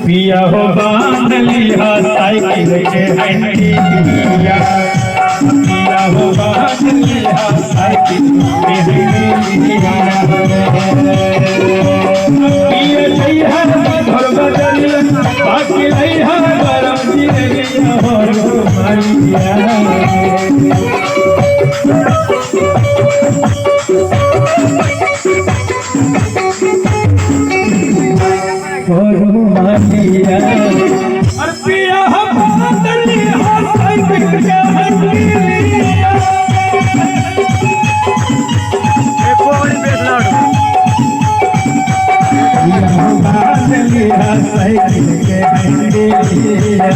पिया हो बांध लिया साइकिल के हंडी पिया हो बांध लिया साइकिल के हंडी पिया चाहिए घर बदल बाकी नहीं है गरम जिंदगी और मारिया मानिया और पिया हम बदली हंस के हंसिया कोई बेसलाड़ पिया हम बदली हंस के हंसिया